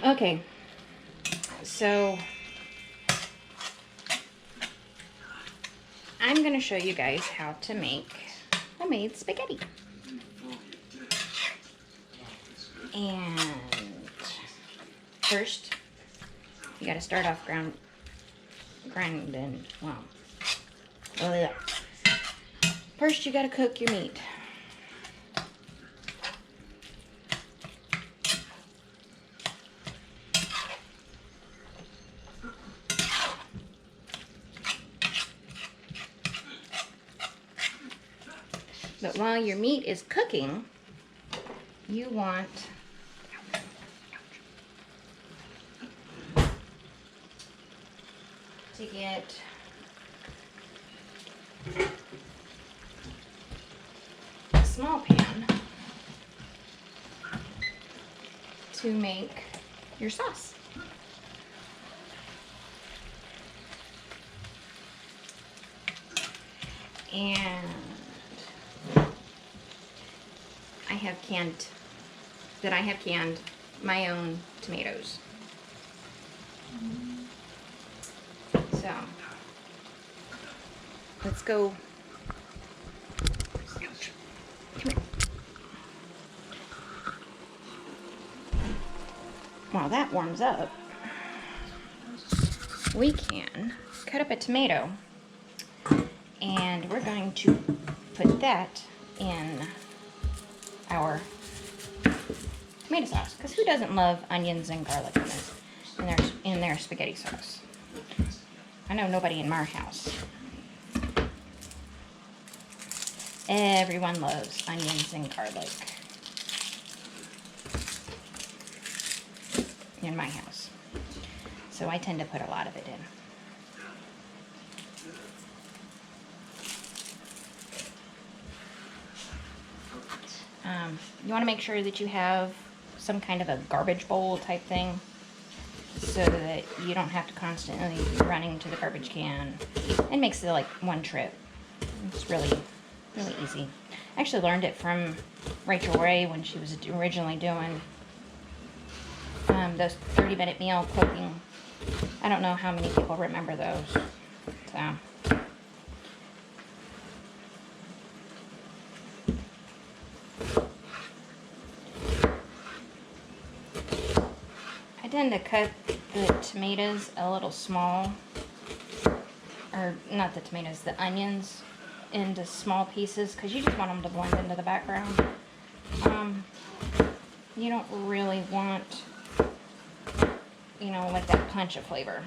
Okay, so I'm going to show you guys how to make homemade spaghetti. And first, you got to start off grinding. Wow. First, you got to cook your meat. But while your meat is cooking, you want to get a small pan to make your sauce. And I have canned my own tomatoes. So let's go. Ouch. Come here. While that warms up, we can cut up a tomato, and we're going to put that in our tomato sauce, because who doesn't love onions and garlic in their spaghetti sauce? I know nobody in my house. Everyone loves onions and garlic in my house, so I tend to put a lot of it in. You want to make sure that you have some kind of a garbage bowl type thing, so that you don't have to constantly be running to the garbage can. It makes it like one trip. It's really easy. I actually learned it from Rachel Ray when she was originally doing those 30-minute meal cooking. I don't know how many people remember those. So. I tend to cut the tomatoes a little small, or not the tomatoes, the onions into small pieces, because you just want them to blend into the background. You don't really want, like that punch of flavor.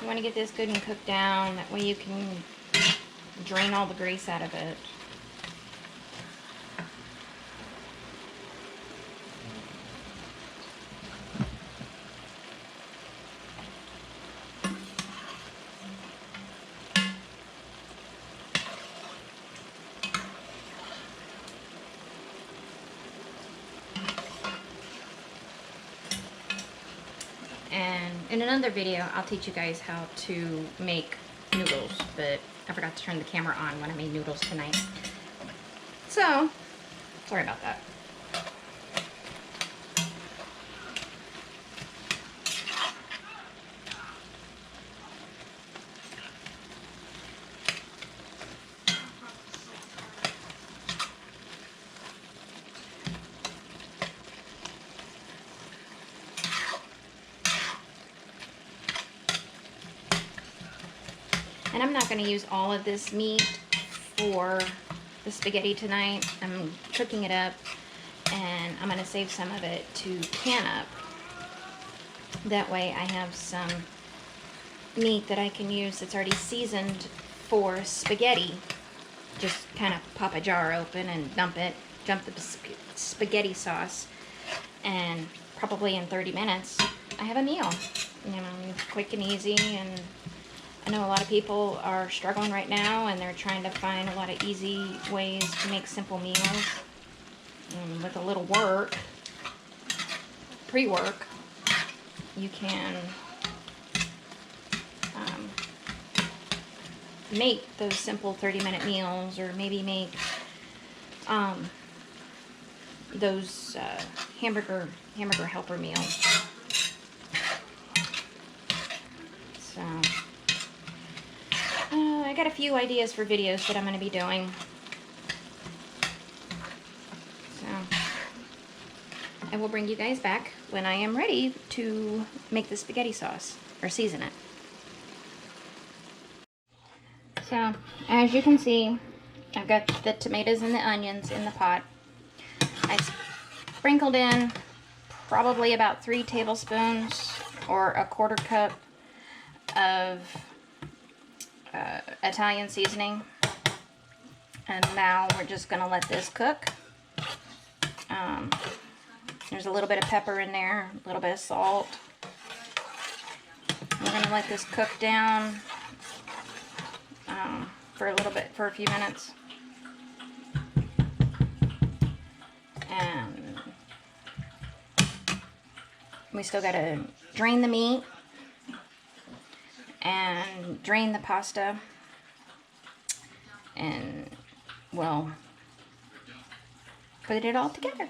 You want to get this good and cooked down, that way you can drain all the grease out of it. And in another video, I'll teach you guys how to make noodles, but I forgot to turn the camera on when I made noodles tonight. So, sorry about that. And I'm not going to use all of this meat for the spaghetti tonight. I'm cooking it up, and I'm going to save some of it to can up. That way I have some meat that I can use that's already seasoned for spaghetti, just kind of pop a jar open and dump the spaghetti sauce, and probably in 30 minutes I have a meal. You know, quick and easy. And I know a lot of people are struggling right now, and they're trying to find a lot of easy ways to make simple meals. And with a little work, pre-work, you can make those simple 30-minute meals, or maybe make those hamburger helper meals. So I got a few ideas for videos that I'm going to be doing. So I will bring you guys back when I am ready to make the spaghetti sauce, or season it. So, as you can see, I've got the tomatoes and the onions in the pot. I sprinkled in probably about 3 tablespoons or a 1/4 cup of Italian seasoning. And now we're just going to let this cook. There's a little bit of pepper in there, a little bit of salt. We're going to let this cook down for a few minutes. And we still got to drain the meat and drain the pasta, and we'll put it all together.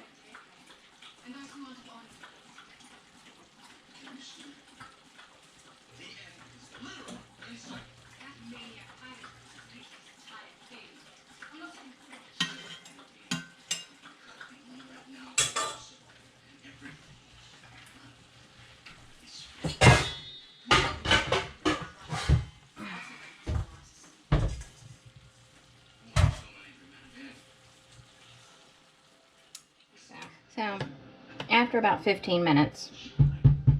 So, after about 15 minutes,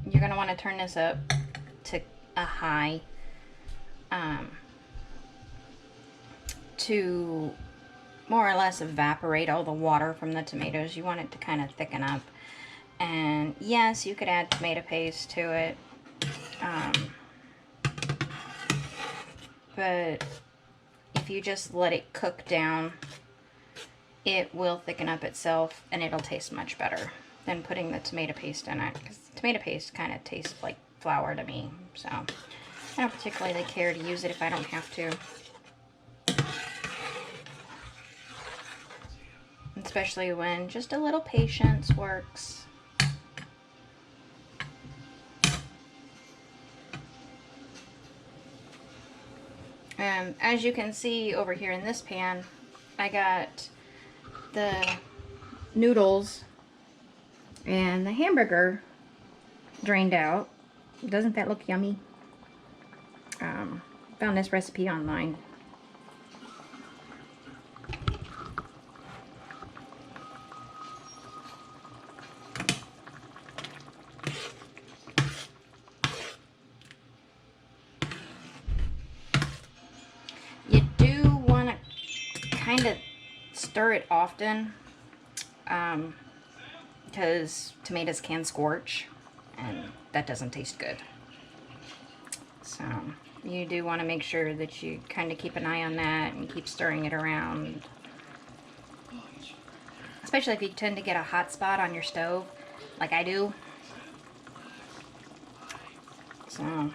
you're going to want to turn this up to a high to more or less evaporate all the water from the tomatoes. You want it to kind of thicken up. And yes, you could add tomato paste to it. But if you just let it cook down, it will thicken up itself, and it'll taste much better than putting the tomato paste in it, because tomato paste kind of tastes like flour to me. So I don't particularly care to use it if I don't have to, especially when just a little patience works. As you can see over here in this pan, I got the noodles and the hamburger drained out. Doesn't that look yummy? Found this recipe online. You do want to kind of stir it often, because tomatoes can scorch, and that doesn't taste good. So you do want to make sure that you kind of keep an eye on that and keep stirring it around, especially if you tend to get a hot spot on your stove like I do. So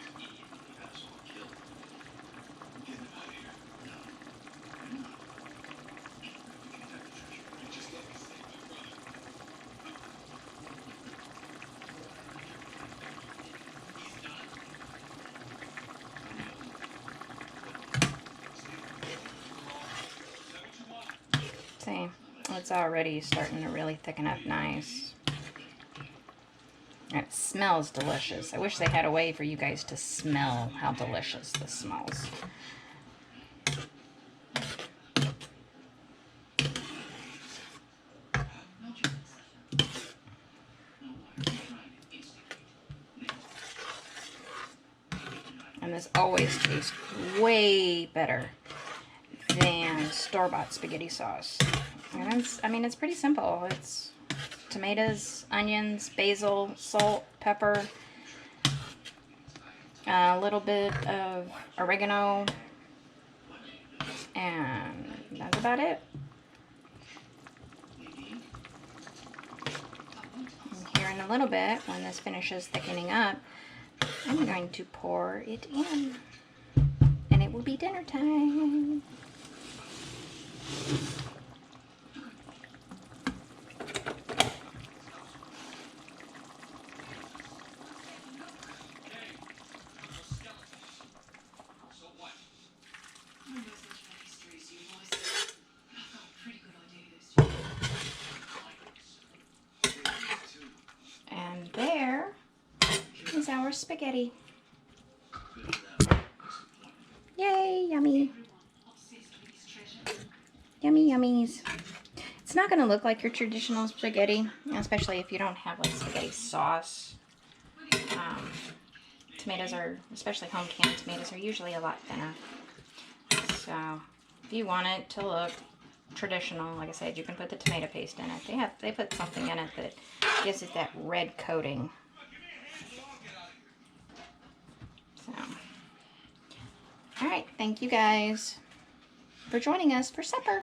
see, it's already starting to really thicken up nice. It smells delicious. I wish they had a way for you guys to smell how delicious this smells. And this always tastes way better than store-bought spaghetti sauce. And it's pretty simple. It's tomatoes, onions, basil, salt, pepper, a little bit of oregano, and that's about it. And here in a little bit, when this finishes thickening up, I'm going to pour it in, and it will be dinner time. And there is our spaghetti. Yay, yummy. Yummy yummies. It's not going to look like your traditional spaghetti, especially if you don't have like spaghetti sauce. Tomatoes are, especially home canned tomatoes, are usually a lot thinner. So if you want it to look traditional, like I said, you can put the tomato paste in it. They put something in it that gives it that red coating. So, all right, thank you guys for joining us for supper.